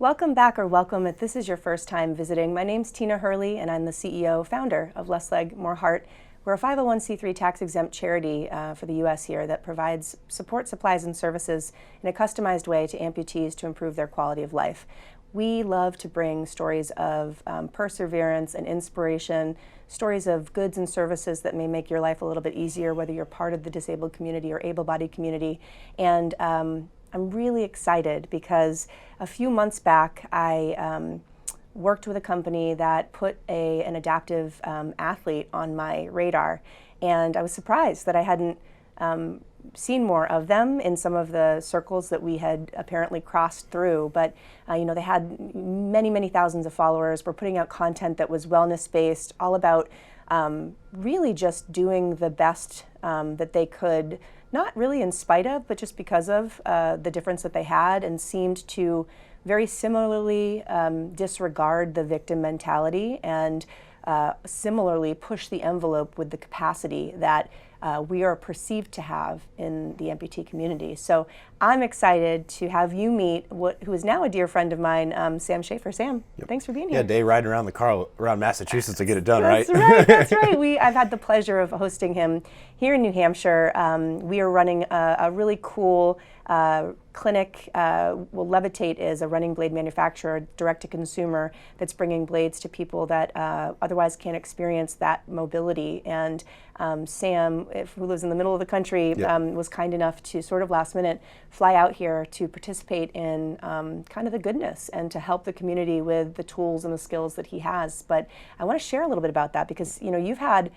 Welcome back, or welcome if this is your first time visiting. My name's Tina Hurley, and I'm the CEO, founder of Less Leg, More Heart. We're a 501c3 tax-exempt charity for the U.S. here that provides support, supplies, and services in a customized way to amputees to improve their quality of life. We love to bring stories of perseverance and inspiration, stories of goods and services that may make your life a little bit easier, whether you're part of the disabled community or able-bodied community. And I'm really excited because a few months back I worked with a company that put an adaptive athlete on my radar, and I was surprised that I hadn't seen more of them in some of the circles that we had apparently crossed through. But they had many thousands of followers, were putting out content that was wellness-based, all about really just doing the best that they could, not really in spite of, but just because of the difference that they had, and seemed to very similarly disregard the victim mentality and similarly push the envelope with the capacity that we are perceived to have in the amputee community. So I'm excited to have you meet who is now a dear friend of mine, Sam Schaefer. Sam, Thanks for being here. Yeah, day riding around the car around Massachusetts to get it done, That's right? That's right. I've had the pleasure of hosting him here in New Hampshire. We are running a really cool clinic. Levitate is a running blade manufacturer, direct to consumer, that's bringing blades to people that otherwise can't experience that mobility. And Sam, who lives in the middle of the country, was kind enough to sort of last minute fly out here to participate in kind of the goodness and to help the community with the tools and the skills that he has. But I want to share a little bit about that because you've had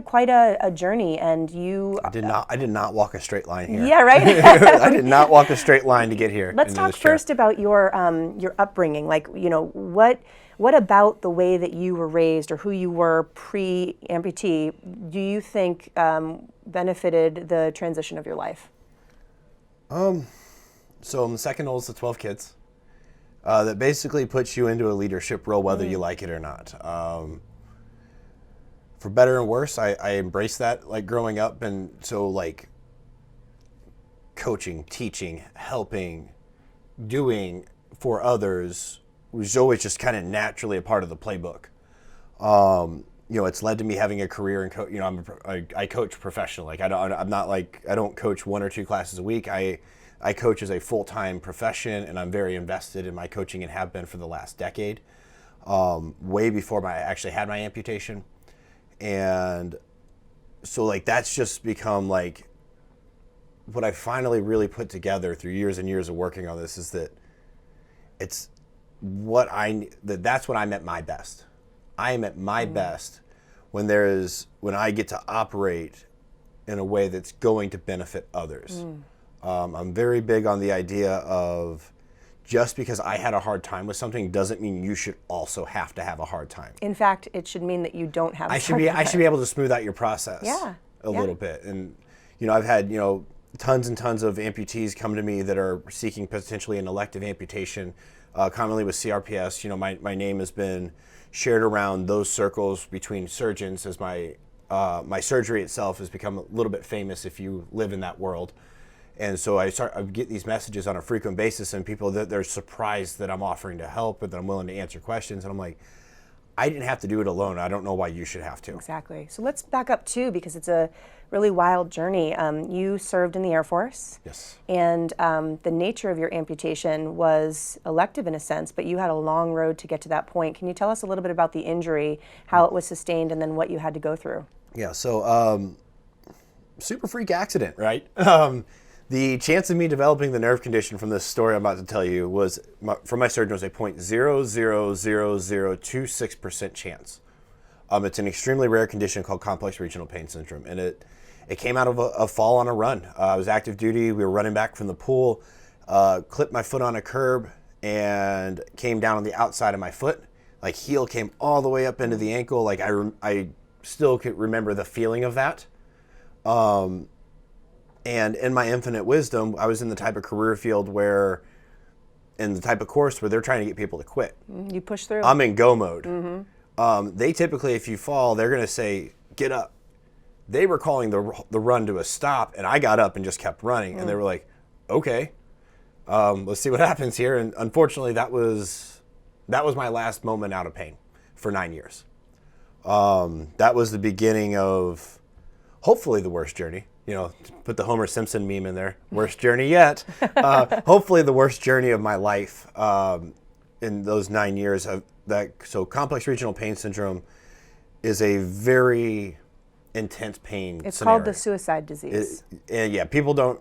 quite a journey, and you. I did not walk a straight line here. Yeah, right. I did not walk a straight line to get here. Let's talk first about your upbringing. What about the way that you were raised or who you were pre-amputee do you think benefited the transition of your life? So I'm the second oldest of 12 kids. That basically puts you into a leadership role whether you like it or not. For better and worse, I embraced that growing up, and so coaching, teaching, helping, doing for others was always just kind of naturally a part of the playbook. It's led to me having a career in I coach professionally. I don't coach one or two classes a week. I coach as a full-time profession, and I'm very invested in my coaching and have been for the last decade, way before I actually had my amputation. And so that's just become what I finally really put together through years and years of working on this is that that's when I'm at my best. I am at my best when I get to operate in a way that's going to benefit others. I'm very big on the idea of just because I had a hard time with something doesn't mean you should also have to have a hard time. In fact, it should mean that you don't have. I should be able to smooth out your process. A little bit. And I've had tons and tons of amputees come to me that are seeking potentially an elective amputation, commonly with CRPS. My name has been shared around those circles between surgeons as my surgery itself has become a little bit famous if you live in that world. And so I get these messages on a frequent basis, and people they're surprised that I'm offering to help, but that I'm willing to answer questions. And I'm like, I didn't have to do it alone. I don't know why you should have to. Exactly. So let's back up too, because it's a really wild journey. You served in the Air Force. Yes. And the nature of your amputation was elective in a sense, but you had a long road to get to that point. Can you tell us a little bit about the injury, how it was sustained, and then what you had to go through? Yeah. So super freak accident, right? The chance of me developing the nerve condition from this story I'm about to tell you was, from my surgeon, was a 0.000026% chance. It's an extremely rare condition called complex regional pain syndrome, and it came out of a fall on a run. I was active duty. We were running back from the pool, clipped my foot on a curb, and came down on the outside of my foot. Heel came all the way up into the ankle. I still could remember the feeling of that. And in my infinite wisdom, I was in the type of career field in the type of course where they're trying to get people to quit. You push through. I'm in go mode. They typically, if you fall, they're going to say, get up. They were calling the run to a stop, and I got up and just kept running. And they were like, okay. Let's see what happens here. And unfortunately, that was my last moment out of pain for 9 years. That was the beginning of hopefully the worst journey. You know, put the Homer Simpson meme in there. Worst journey yet. Hopefully the worst journey of my life in those 9 years. So complex regional pain syndrome is a very intense pain It's scenario. called the suicide disease. Yeah, people don't.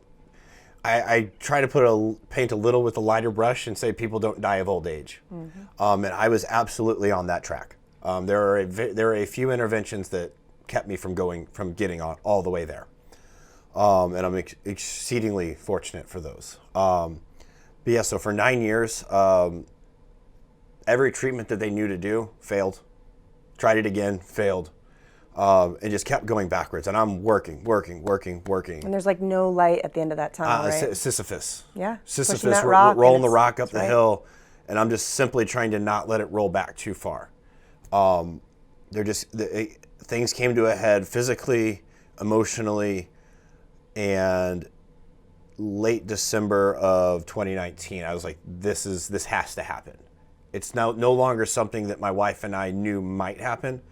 I try to paint a little with a lighter brush and say people don't die of old age. And I was absolutely on that track. There are a few interventions that kept me from getting on all the way there. And I'm exceedingly fortunate for those. But yeah, so for 9 years, every treatment that they knew to do failed. Tried it again, failed. And just kept going backwards. And I'm working. And there's like no light at the end of that tunnel, right? Sisyphus. Yeah. Sisyphus, rolling the rock up the hill. And I'm just simply trying to not let it roll back too far. Things came to a head physically, emotionally, and late December of 2019, I was like, this has to happen. It's now no longer something that my wife and I knew might happen.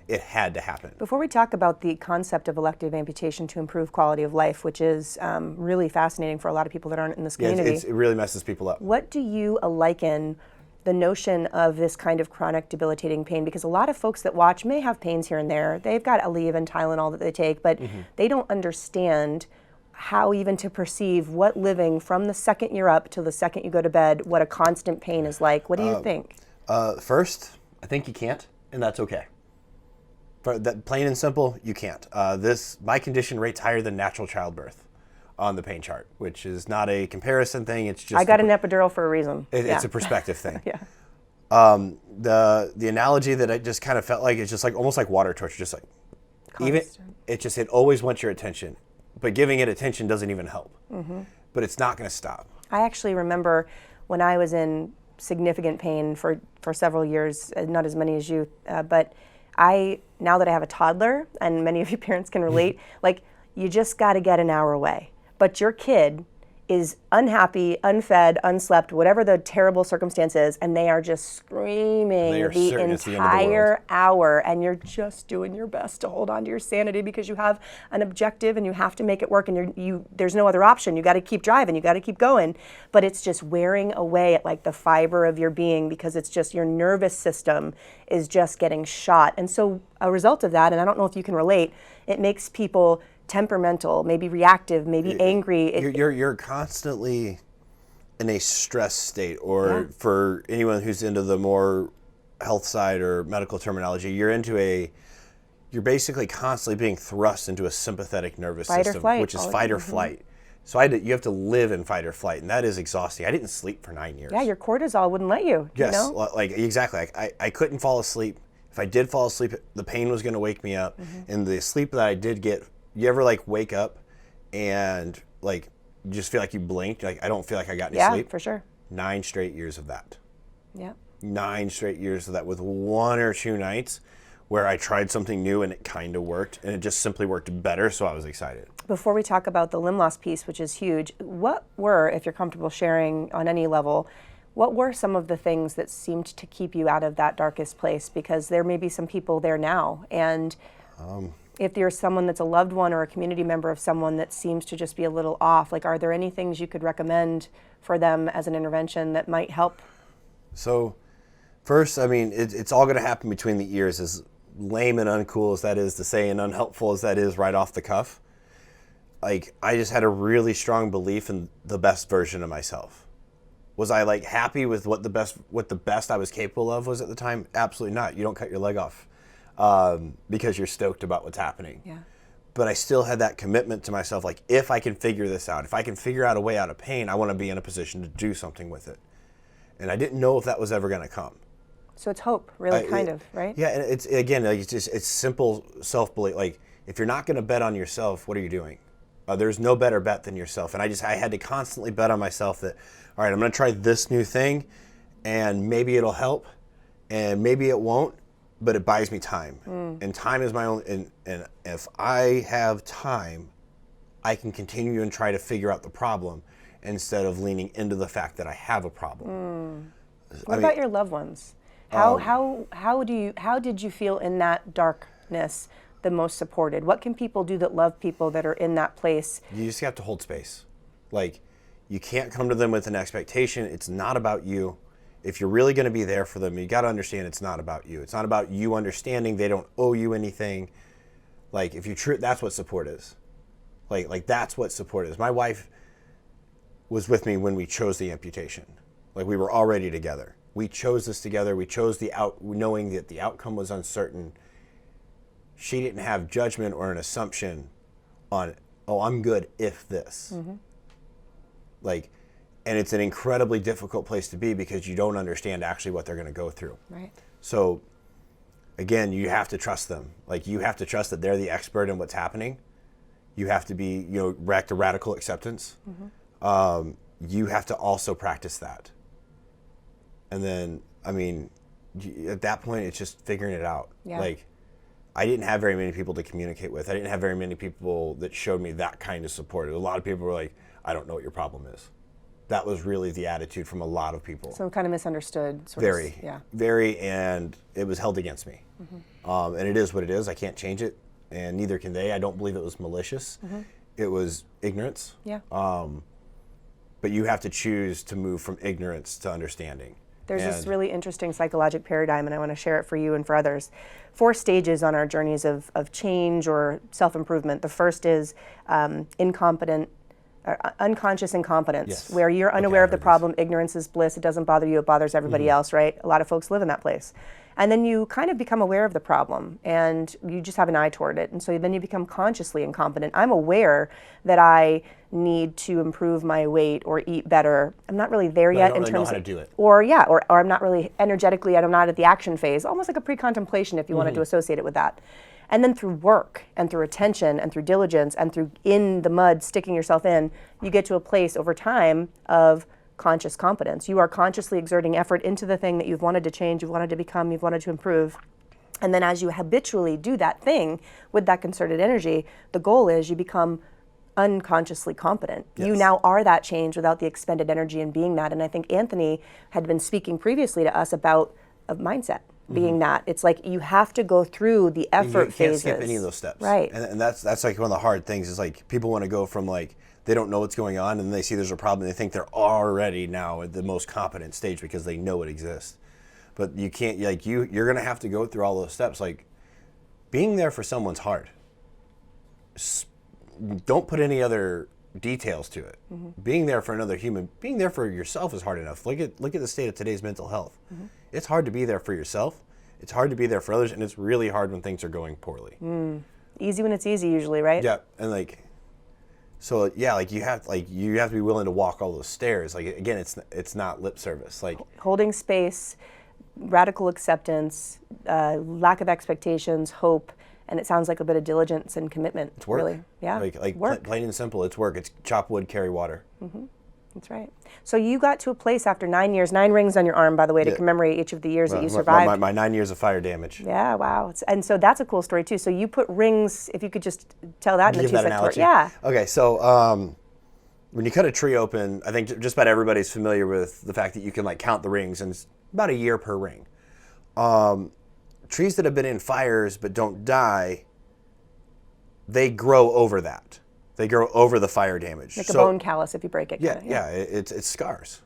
It had to happen. Before we talk about the concept of elective amputation to improve quality of life, which is really fascinating for a lot of people that aren't in this community. It really messes people up. What do you liken the notion of this kind of chronic debilitating pain? Because a lot of folks that watch may have pains here and there. They've got Aleve and Tylenol that they take, but they don't understand how even to perceive what living from the second you're up till the second you go to bed, what a constant pain is like. What do you think? First, I think you can't, and that's okay. For that, plain and simple, you can't. My condition rates higher than natural childbirth on the pain chart, which is not a comparison thing. It's just I got an epidural for a reason. It's a perspective thing. Yeah. The analogy that I just kind of felt like it's just like almost like water torture, just like it always wants your attention, but giving it attention doesn't even help. But it's not going to stop. I actually remember when I was in significant pain for several years, not as many as you, but now that I have a toddler, and many of you parents can relate, like you just got to get an hour away. But your kid is unhappy, unfed, unslept, whatever the terrible circumstance is, and they are just screaming the entire hour, and you're just doing your best to hold on to your sanity because you have an objective and you have to make it work, and there's no other option. You got to keep driving, you got to keep going, but it's just wearing away at like the fiber of your being because it's just your nervous system is just getting shot. And so a result of that, and I don't know if you can relate, it makes people temperamental, maybe reactive, maybe angry. You're constantly in a stress state, or for anyone who's into the more health side or medical terminology, you're basically constantly being thrust into a sympathetic nervous system, which is fight or flight. So you have to live in fight or flight, and that is exhausting. I didn't sleep for 9 years. Yeah, your cortisol wouldn't let you. Yes, you know? like exactly. I couldn't fall asleep. If I did fall asleep, the pain was going to wake me up, and the sleep that I did get. You ever like wake up and like you just feel like you blinked? Like I don't feel like I got any sleep. Yeah, for sure. 9 straight years of that. Yeah. 9 straight years of that with 1 or 2 nights where I tried something new and it kind of worked, and it just simply worked better. So I was excited. Before we talk about the limb loss piece, which is huge, what were, if you're comfortable sharing on any level, what were some of the things that seemed to keep you out of that darkest place? Because there may be some people there now, and if you're someone that's a loved one or a community member of someone that seems to just be a little off, like are there any things you could recommend for them as an intervention that might help? So first, I mean, it's all going to happen between the ears, as lame and uncool as that is to say and unhelpful as that is right off the cuff. Like I just had a really strong belief in the best version of myself. Was I like happy with what the best I was capable of was at the time? Absolutely not. You don't cut your leg off because you're stoked about what's happening. Yeah. But I still had that commitment to myself, like if I can figure this out, if I can figure out a way out of pain, I want to be in a position to do something with it. And I didn't know if that was ever going to come. So it's hope, really, kind of, right? Yeah, and it's again, like, it's simple self-belief. Like if you're not going to bet on yourself, what are you doing? There's no better bet than yourself. And I had to constantly bet on myself that, all right, I'm going to try this new thing, and maybe it'll help, and maybe it won't. But it buys me time, and time is my own. And if I have time, I can continue and try to figure out the problem, instead of leaning into the fact that I have a problem. What about your loved ones? How did you feel in that darkness the most supported? What can people do that love people that are in that place? You just have to hold space. Like, you can't come to them with an expectation. It's not about you. If you're really going to be there for them, you got to understand it's not about you. It's not about you understanding they don't owe you anything. Like, if you that's what support is. Like that's what support is. My wife was with me when we chose the amputation. Like, we were already together. We chose this together. We chose knowing that the outcome was uncertain. She didn't have judgment or an assumption on, oh, I'm good if this. Like, and it's an incredibly difficult place to be because you don't understand actually what they're going to go through. Right. So, again, you have to trust them. Like, you have to trust that they're the expert in what's happening. You have to be, back to radical acceptance. You have to also practice that. And then, I mean, at that point, it's just figuring it out. Yeah. Like, I didn't have very many people to communicate with. I didn't have very many people that showed me that kind of support. A lot of people were like, I don't know what your problem is. That was really the attitude from a lot of people. So kind of misunderstood. Very, and it was held against me. And it is what it is. I can't change it, and neither can they. I don't believe it was malicious. It was ignorance. Yeah. But you have to choose to move from ignorance to understanding. There's this really interesting psychologic paradigm, and I want to share it for you and for others. 4 stages on our journeys of change or self-improvement. The first is unconscious incompetence, where you're unaware of the problem. Ignorance is bliss. It doesn't bother you. It bothers everybody else, right? A lot of folks live in that place. And then you kind of become aware of the problem, and you just have an eye toward it. And so then you become consciously incompetent. I'm aware that I need to improve my weight or eat better. I'm not really there yet in terms of know how to do it. Or I'm not really energetically, I'm not at the action phase, almost like a pre-contemplation if you wanted to associate it with that. And then through work and through attention and through diligence and through in the mud, sticking yourself in, you get to a place over time of conscious competence. You are consciously exerting effort into the thing that you've wanted to change, you've wanted to become, you've wanted to improve. And then as you habitually do that thing with that concerted energy, the goal is you become unconsciously competent. Yes. You now are that change without the expended energy in being that. And I think Anthony had been speaking previously to us about a mindset. Being that it's like you have to go through the effort phases. You can't skip any of those steps, right? And that's like one of the hard things is like people want to go from like they don't know what's going on and they see there's a problem and they think they're already now at the most competent stage because they know it exists, but you can't. Like you're gonna have to go through all those steps. Like being there for someone's hard. Don't put any other details to it. Being there for another human, being there for yourself is hard enough. Look at the state of today's mental health. It's hard to be there for yourself. It's hard to be there for others, and it's really hard when things are going poorly. Easy when it's easy, usually, right? Yeah, and so you have to be willing to walk all those stairs. Like again, it's not lip service. Like holding space, radical acceptance, lack of expectations, hope. And it sounds like a bit of diligence and commitment. It's work. Really. Yeah. Like work. Plain and simple, it's work. It's chop wood, carry water. That's right. So you got to a place after 9 years, 9 rings on your arm, by the way, to commemorate each of the years that you survived. My 9 years of fire damage. Yeah, wow. And so that's a cool story too. So you put rings, if you could just tell that in the 2 second. Yeah. Okay, so when you cut a tree open, I think just about everybody's familiar with the fact that you can like count the rings, and it's about a year per ring. Trees that have been in fires but don't die, they grow over that. They grow over the fire damage. Like a bone callus if you break it. Yeah, it's scars.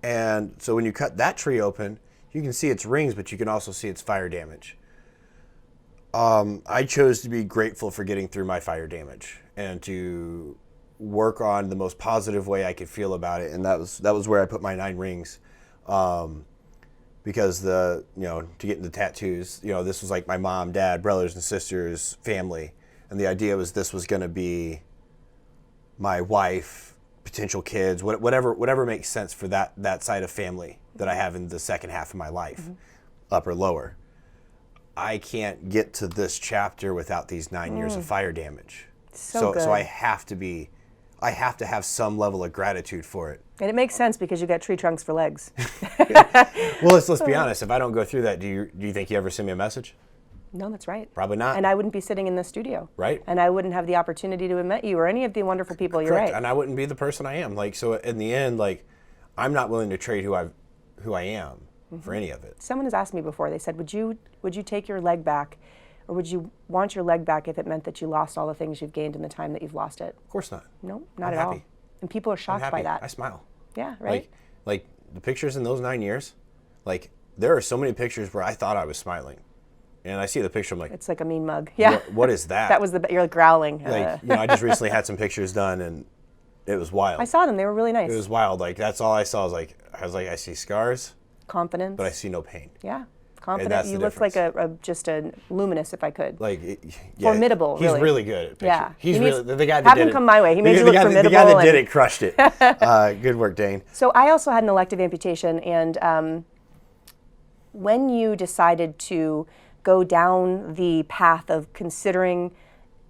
And so when you cut that tree open, you can see its rings, but you can also see its fire damage. I chose to be grateful for getting through my fire damage and to work on the most positive way I could feel about it, and that was where I put my 9 rings. Because to get into tattoos, this was like my mom, dad, brothers and sisters, family. And the idea was this was going to be my wife, potential kids, whatever makes sense for that side of family that I have in the second half of my life, up or lower. I can't get to this chapter without these 9 years of fire damage. So I have to have some level of gratitude for it. And it makes sense because you got tree trunks for legs. Well, let's be honest. If I don't go through that, do you think you ever send me a message? No, that's right. Probably not. And I wouldn't be sitting in this studio. Right. And I wouldn't have the opportunity to have met you or any of the wonderful people. You're Correct. right. And I wouldn't be the person I am. Like, so in the end, like, I'm not willing to trade who I am for any of it. Someone has asked me before, they said, would you take your leg back, or would you want your leg back if it meant that you lost all the things you've gained in the time that you've lost it? Of course not. No, not I'm at happy. all. And people are I'm shocked happy. by that. I smile. Yeah, right? Like the pictures in those 9 years, like, there are so many pictures where I thought I was smiling. And I see the picture, I'm like, It's like a mean mug. Yeah. what is that? That was you're like growling. Like, I just recently had some pictures done, and it was wild. I saw them. They were really nice. It was wild. Like, that's all I saw. I was like, I see scars, Confidence. but I see no pain. Yeah. Confident. that's You the look like just a luminous, if I could. Like, Formidable, He's really. really good at pictures. Yeah. He's really the guy that have did him it. come my way. He made you look The formidable. guy that did and- it crushed it. Good work, Dane. So I also had an elective amputation, and when you decided to go down the path of considering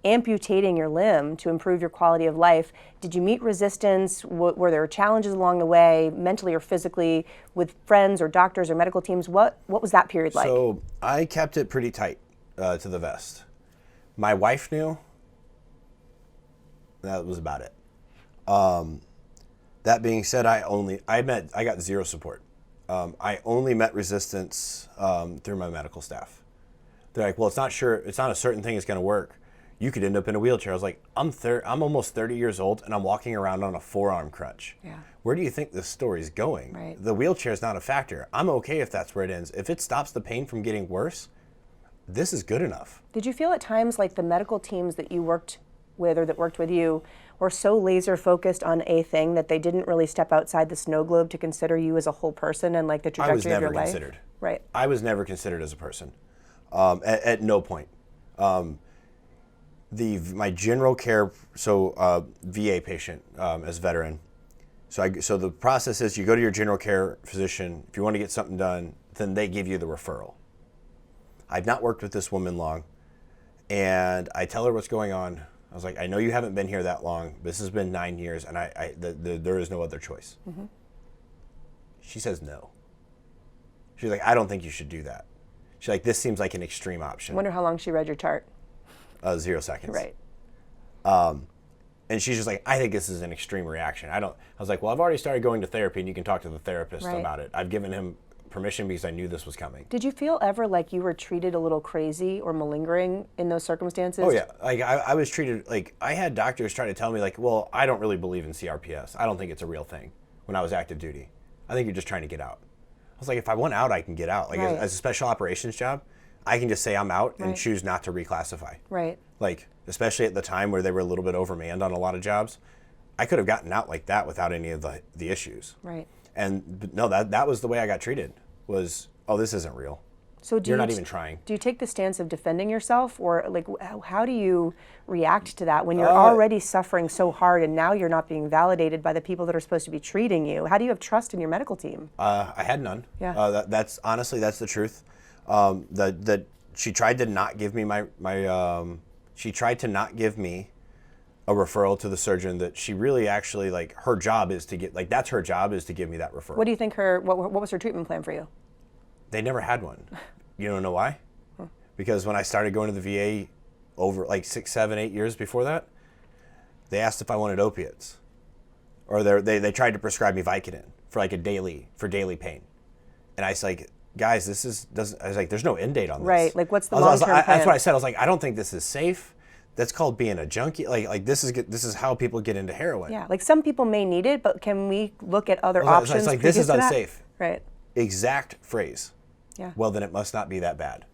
amputating your limb to improve your quality of life, did you meet resistance? Were there challenges along the way, mentally or physically, with friends or doctors or medical teams? What was that period like? So I kept it pretty tight to the vest. My wife knew. That was about it. That being said, I got zero support. I only met resistance through my medical staff. They're like, well, it's not a certain thing that's going to work. You could end up in a wheelchair. I was like, I'm almost 30 years old, and I'm walking around on a 4-arm crutch. Yeah. Where do you think this story's going? Right. The wheelchair is not a factor. I'm okay if that's where it ends. If it stops the pain from getting worse, this is good enough. Did you feel at times like the medical teams that you worked with or that worked with you were so laser focused on a thing that they didn't really step outside the snow globe to consider you as a whole person and like the trajectory of your life? I was never considered. Right. I was never considered as a person, at no point. My general care, VA patient as a veteran. So the process is you go to your general care physician. If you want to get something done, then they give you the referral. I've not worked with this woman long, and I tell her what's going on. I was like, I know you haven't been here that long. This has been 9 years, and there is no other choice. Mm-hmm. She says no. She's like, I don't think you should do that. She's like, this seems like an extreme option. I wonder how long she read your chart. 0 seconds. Right. And she's just like, I think this is an extreme reaction. I was like, well, I've already started going to therapy, and you can talk to the therapist Right. about it. I've given him permission because I knew this was coming. Did you feel ever like you were treated a little crazy or malingering in those circumstances? Oh yeah, like I was treated like I had doctors trying to tell me like, well, I don't really believe in CRPS. I don't think it's a real thing. When I was active duty, I think you're just trying to get out. I was like, if I want out, I can get out. Like Right. as a special operations job, I can just say I'm out and Right. choose not to reclassify. Right. Like especially at the time where they were a little bit overmanned on a lot of jobs, I could have gotten out like that without any of the issues. Right. But no, that was the way I got treated. Was, oh, this isn't real. So do You're you not even trying. Do you take the stance of defending yourself, or like how do you react to that when you're already suffering so hard and now you're not being validated by the people that are supposed to be treating you? How do you have trust in your medical team? I had none. Yeah. That's honestly, that's the truth. That she tried to not give me she tried to not give me a referral to the surgeon that she really actually, like, her job is to get, like, that's her job is to give me that referral. What do you think what was her treatment plan for you? They never had one. You don't know why? Because when I started going to the VA over like 6, 7, 8 years before that, they asked if I wanted opiates. Or they tried to prescribe me Vicodin for like daily pain. And I was like, guys, I was like, there's no end date on this. Right, like what's the long-term plan? That's what I said. I was like, I don't think this is safe. That's called being a junkie. Like this is how people get into heroin. Yeah, like some people may need it, but can we look at other It's options? like, this is previous to that? unsafe. Right. Exact phrase. Yeah. Well, then it must not be that bad.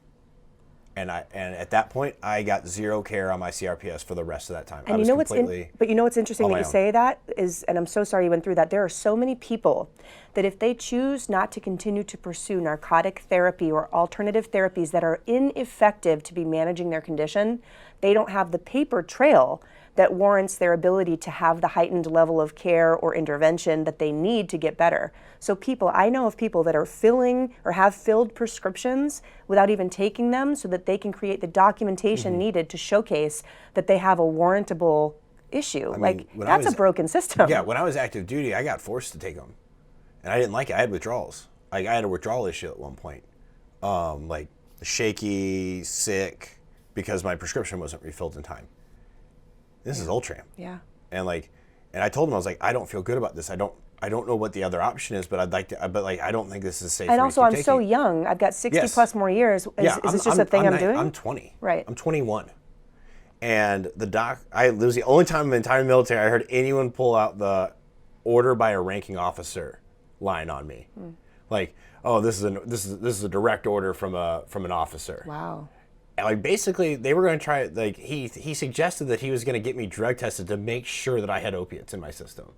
And at that point, I got zero care on my CRPS for the rest of that time. And you know what's interesting that you say that is, and I'm so sorry you went through that. There are so many people that if they choose not to continue to pursue narcotic therapy or alternative therapies that are ineffective to be managing their condition, they don't have the paper trail that warrants their ability to have the heightened level of care or intervention that they need to get better. So I know of people that are filling or have filled prescriptions without even taking them so that they can create the documentation needed to showcase that they have a warrantable issue. That's a broken system. Yeah, when I was active duty, I got forced to take them. And I didn't like it. I had withdrawals. I had a withdrawal issue at one point. shaky, sick, because my prescription wasn't refilled in time. This is Ultram. Yeah. And I told him, I was like, I don't feel good about this. I don't know what the other option is, but I'd like to, but like, I don't think this is safe. And for me also, to I'm keep so taking. young. I've got 60 Yes. plus more years. Is this just a thing I'm doing? I'm 20. Right. I'm 21. And the doc, it was the only time in the entire military I heard anyone pull out the order by a ranking officer line on me. Like, oh, this is a direct order from an officer. Wow. And like, basically, they were going to try, like, he suggested that he was going to get me drug tested to make sure that I had opiates in my system.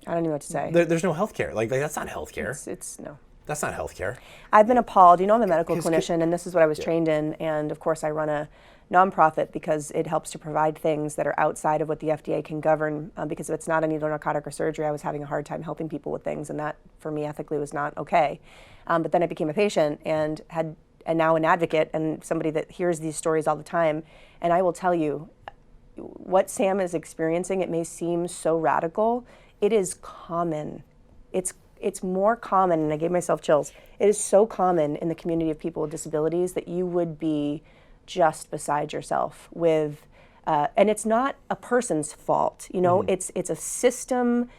I don't know what to say. There's no healthcare. Like that's not healthcare. It's no. That's not healthcare. I've been appalled. You know, I'm a medical clinician, and this is what I was trained in. And of course, I run a nonprofit because it helps to provide things that are outside of what the FDA can govern. Because if it's not a needle, narcotic, or surgery, I was having a hard time helping people with things, and that, for me, ethically was not okay. But then I became a patient and now an advocate and somebody that hears these stories all the time. And I will tell you, what Sam is experiencing, it may seem so radical. It is common. It's more common, and I gave myself chills. It is so common in the community of people with disabilities that you would be just beside yourself with, and it's not a person's fault. You know, it's a system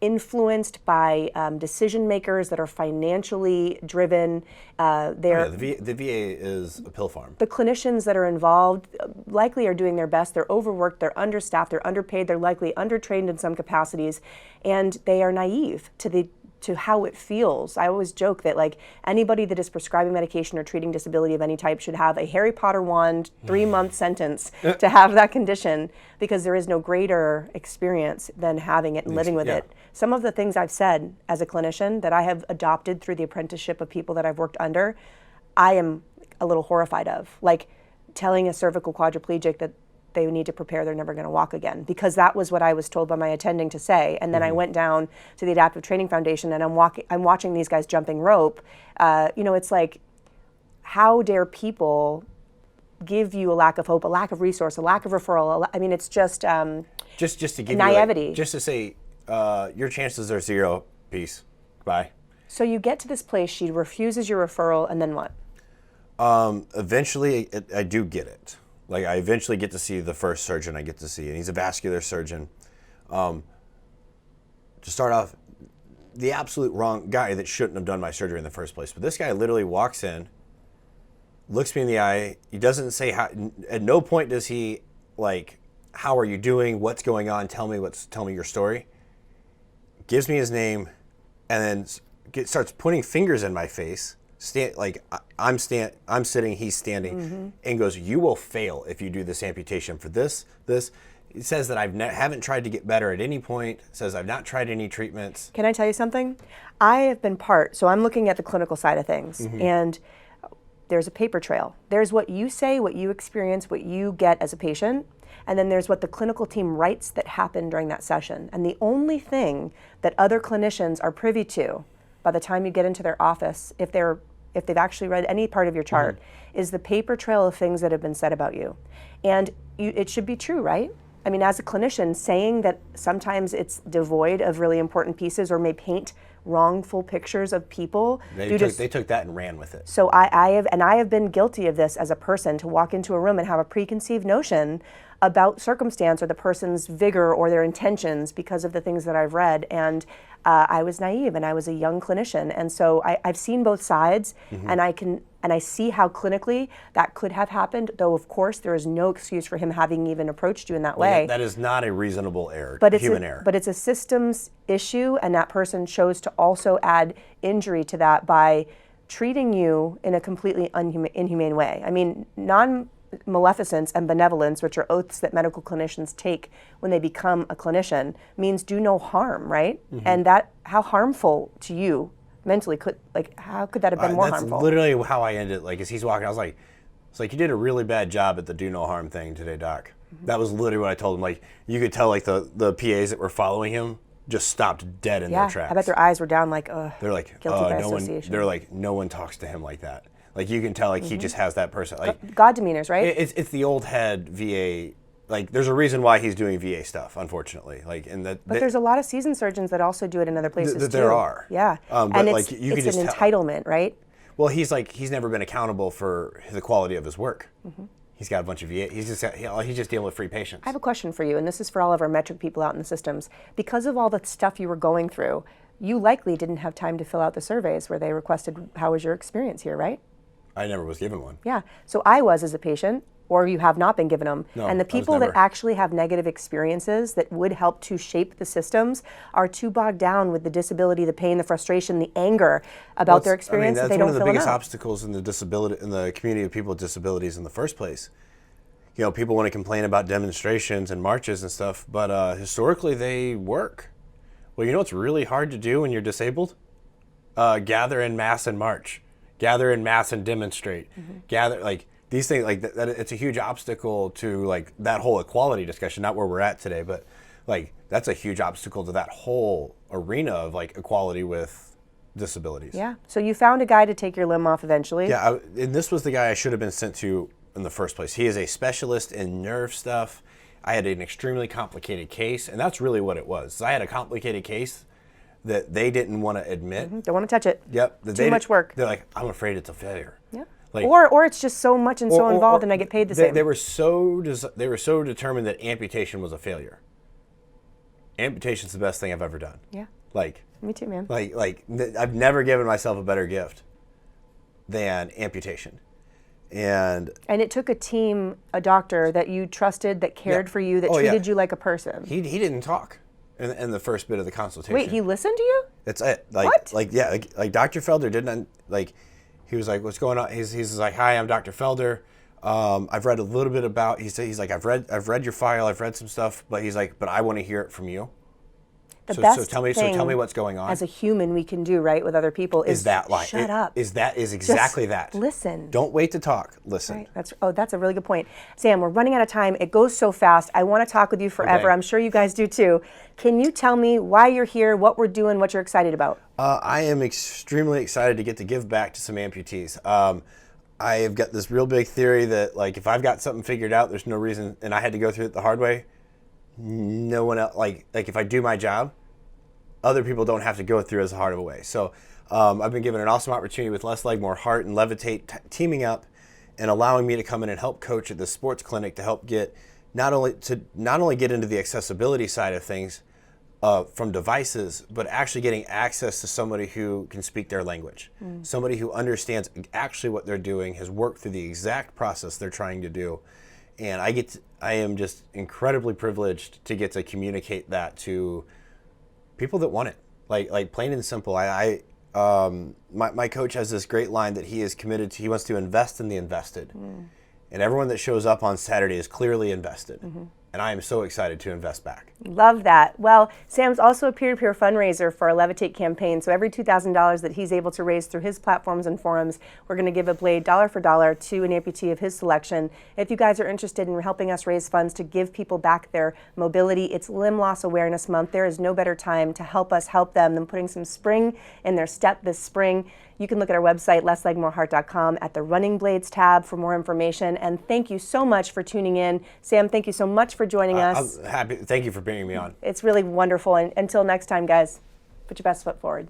influenced by decision makers that are financially driven. The VA is a pill farm. The clinicians that are involved likely are doing their best. They're overworked, they're understaffed, they're underpaid, they're likely undertrained in some capacities, and they are naive to how it feels. I always joke that like anybody that is prescribing medication or treating disability of any type should have a Harry Potter wand 3-month sentence to have that condition, because there is no greater experience than having it and living with it. Some of the things I've said as a clinician that I have adopted through the apprenticeship of people that I've worked under, I am a little horrified of. Like telling a cervical quadriplegic that they need to prepare they're never going to walk again, because that was what I was told by my attending to say. And then I went down to the Adaptive Training Foundation, and I'm watching these guys jumping rope. You know, it's like, how dare people give you a lack of hope, a lack of resource, a lack of referral? I mean, it's just to give naivety. You, like, just to say, your chances are zero. Peace. Bye. So you get to this place, she refuses your referral, and then what? Eventually, I do get it. Like, I eventually get to see the first surgeon I get to see, and he's a vascular surgeon. To start off, the absolute wrong guy that shouldn't have done my surgery in the first place. But this guy literally walks in, looks me in the eye. He doesn't say how. At no point does he like, "How are you doing? What's going on? Tell me your story." Gives me his name, and then starts putting fingers in my face. I'm sitting, he's standing, and goes, "You will fail if you do this amputation for this." It says that I haven't tried to get better at any point. Says I've not tried any treatments. Can I tell you something? I have been so I'm looking at the clinical side of things, and there's a paper trail. There's what you say, what you experience, what you get as a patient, and then there's what the clinical team writes that happened during that session. And the only thing that other clinicians are privy to by the time you get into their office, if they've actually read any part of your chart, is the paper trail of things that have been said about you. And it should be true, right? I mean, as a clinician, saying that sometimes it's devoid of really important pieces or may paint wrongful pictures of people. They took that and ran with it. So I have been guilty of this as a person, to walk into a room and have a preconceived notion about circumstance or the person's vigor or their intentions because of the things that I've read. And I was naive, and I was a young clinician. And so I've seen both sides, and I see how clinically that could have happened, though of course there is no excuse for him having even approached you in that way. That is not a reasonable error, human error. But it's a systems issue, and that person chose to also add injury to that by treating you in a completely inhumane way. I mean, non-maleficence and benevolence, which are oaths that medical clinicians take when they become a clinician, means do no harm, right? And how harmful to you mentally how could that have been more harmful? That's literally how I ended. Like, as he's walking, I was like, "It's like, you did a really bad job at the do no harm thing today, Doc." That was literally what I told him. Like, you could tell, like, the PAs that were following him just stopped dead in their tracks. I bet their eyes were down, like, ugh. They're like, guilty by association. They're like, no one talks to him like that. Like, you can tell, like, he just has that person. Like, God demeanors, right? It's the old head VA. Like, there's a reason why he's doing VA stuff, unfortunately. Like, but there's a lot of seasoned surgeons that also do it in other places too. There are. Yeah, but and like, it's an entitlement, right? Well, he's never been accountable for the quality of his work. He's got a bunch of he's just dealing with free patients. I have a question for you, and this is for all of our metric people out in the systems. Because of all the stuff you were going through, you likely didn't have time to fill out the surveys where they requested, how was your experience here, right? I never was given one. Yeah. So I was as a patient, or you have not been given them. No, and the people that actually have negative experiences that would help to shape the systems are too bogged down with the disability, the pain, the frustration, the anger about their experience that they don't fill That's one of the biggest out. obstacles in the community of people with disabilities in the first place. You know, people want to complain about demonstrations and marches and stuff, but historically they work. Well, you know what's really hard to do when you're disabled? Gather in mass and march. Gather in mass and demonstrate. Gather, like, these things, like, that it's a huge obstacle to, like, that whole equality discussion, not where we're at today, but, like, that's a huge obstacle to that whole arena of, like, equality with disabilities. Yeah. So you found a guy to take your limb off eventually. Yeah, and this was the guy I should have been sent to in the first place. He is a specialist in nerve stuff. I had an extremely complicated case, and that's really what it was. I had a complicated case that they didn't want to admit. Don't want to touch it. Yep. Too much work. They're like, I'm afraid it's a failure. Yeah. Like, or it's just so much and so involved, and I get paid the same. They were so determined that amputation was a failure. Amputation's the best thing I've ever done. Yeah. Like, me too, man. I've never given myself a better gift than amputation. And it took a team, a doctor that you trusted, that cared for you, that treated you like a person. He didn't talk in the first bit of the consultation. Wait, he listened to you? That's it. What? Like Dr. Felder didn't, like, he was like, what's going on? He's like, hi, I'm Dr. Felder. I've read a little bit about, he's like, I've read your file, I've read some stuff, but he's like, but I want to hear it from you. The best so tell me what's going on. As a human we can do, right, with other people is that like shut up. Is exactly Just that. Listen. Don't wait to talk. Listen. Right. That's a really good point. Sam, we're running out of time. It goes so fast. I want to talk with you forever. Okay. I'm sure you guys do too. Can you tell me why you're here, what we're doing, what you're excited about? I am extremely excited to get to give back to some amputees. I have got this real big theory that, like, if I've got something figured out, there's no reason, and I had to go through it the hard way, no one else, like if I do my job, other people don't have to go through as hard of a way. So I've been given an awesome opportunity with Less Leg, More Heart, and Levitate teaming up and allowing me to come in and help coach at this sports clinic to help get not only get into the accessibility side of things from devices, but actually getting access to somebody who can speak their language, somebody who understands actually what they're doing, has worked through the exact process they're trying to do, and I am just incredibly privileged to get to communicate that to people that want it, like plain and simple. My coach has this great line that he is committed to. He wants to invest in the invested, and everyone that shows up on Saturday is clearly invested. And I am so excited to invest back. Love that. Well, Sam's also a peer-to-peer fundraiser for our Levitate campaign. So every $2,000 that he's able to raise through his platforms and forums, we're going to give a blade dollar for dollar to an amputee of his selection. If you guys are interested in helping us raise funds to give people back their mobility, it's Limb Loss Awareness Month. There is no better time to help us help them than putting some spring in their step this spring. You can look at our website, lesslegmoreheart.com, at the Running Blades tab for more information. And thank you so much for tuning in. Sam, thank you so much for joining us. I'm happy. Thank you for bringing me on. It's really wonderful. And until next time, guys, put your best foot forward.